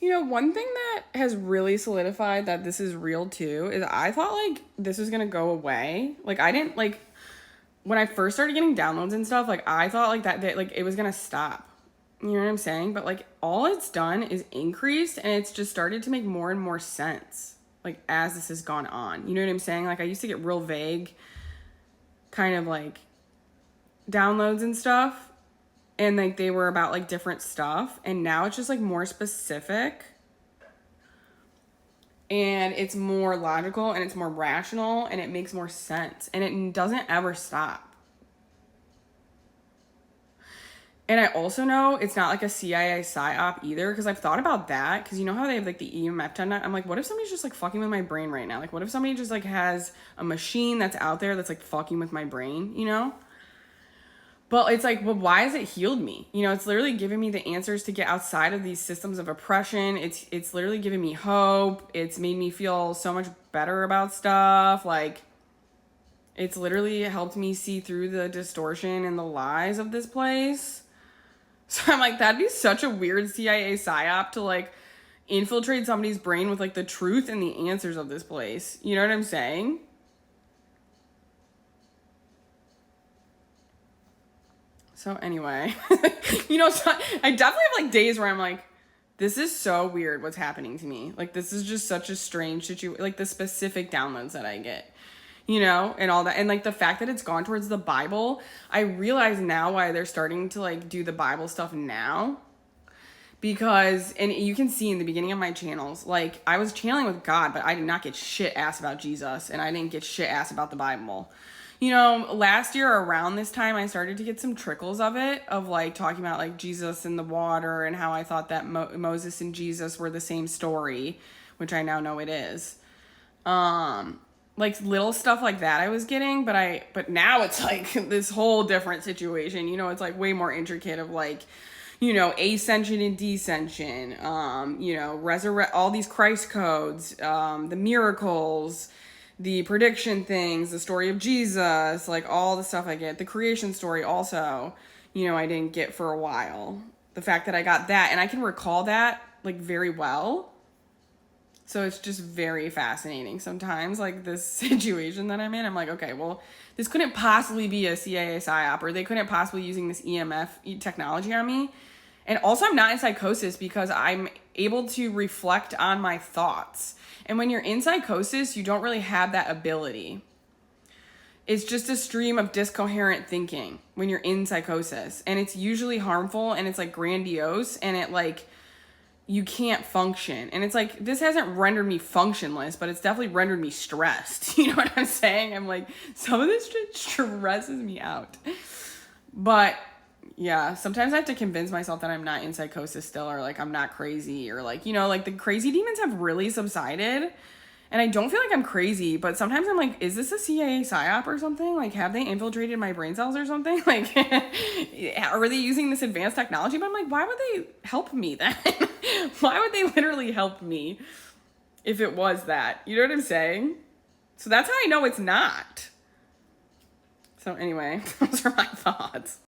One thing that has really solidified that this is real too is I thought like this was gonna go away. Like I didn't like when I first started getting downloads and stuff, like I thought like that like it was gonna stop. You know what I'm saying? But like all it's done is increased and it's just started to make more and more sense. Like as this has gone on. You know what I'm saying? Like I used to get real vague kind of like downloads and stuff. And like they were about like different stuff. And now it's just like more specific. And it's more logical and it's more rational and it makes more sense. And it doesn't ever stop. And I also know it's not like a CIA psyop either, because I've thought about that. Because you know how they have like the EMF technology? I'm like, what if somebody's just like fucking with my brain right now? Like, what if somebody just like has a machine that's out there that's like fucking with my brain, you know? But it's like, well, why has it healed me? It's literally giving me the answers to get outside of these systems of oppression. It's literally giving me hope. It's made me feel so much better about stuff. Like, it's literally helped me see through the distortion and the lies of this place. So I'm like, that'd be such a weird CIA psyop to like infiltrate somebody's brain with like the truth and the answers of this place. You know what I'm saying? So anyway, so I definitely have like days where I'm like, this is so weird what's happening to me. Like, this is just such a strange situation, like the specific downloads that I get, and all that. And like the fact that it's gone towards the Bible, I realize now why they're starting to like do the Bible stuff now. Because, and you can see in the beginning of my channels, like I was channeling with God, but I did not get shit ass about Jesus and I didn't get shit ass about the Bible. Last year around this time, I started to get some trickles of it, of like talking about like Jesus and the water and how I thought that Moses and Jesus were the same story, which I now know it is. Like little stuff like that I was getting, but now it's like this whole different situation. It's like way more intricate of like, ascension and descension, resurrect all these Christ codes, the miracles, the prediction things, the story of Jesus, like all the stuff I get. The creation story also, I didn't get for a while. The fact that I got that, and I can recall that like very well. So it's just very fascinating sometimes, like this situation that I'm in. I'm like, okay, well, this couldn't possibly be a CIA psyop, or they couldn't possibly using this EMF technology on me. And also I'm not in psychosis because I'm able to reflect on my thoughts. And when you're in psychosis, you don't really have that ability. It's just a stream of discoherent thinking when you're in psychosis. And it's usually harmful and it's like grandiose and it like, you can't function. And it's like, this hasn't rendered me functionless, but it's definitely rendered me stressed. You know what I'm saying? I'm like, some of this shit stresses me out. But yeah, sometimes I have to convince myself that I'm not in psychosis still, or like I'm not crazy, or like, like the crazy demons have really subsided. And I don't feel like I'm crazy, but sometimes I'm like, is this a CIA psyop or something? Like, have they infiltrated my brain cells or something? Like, are they using this advanced technology? But I'm like, why would they help me then? Why would they literally help me if it was that? You know what I'm saying? So that's how I know it's not. So anyway, those are my thoughts.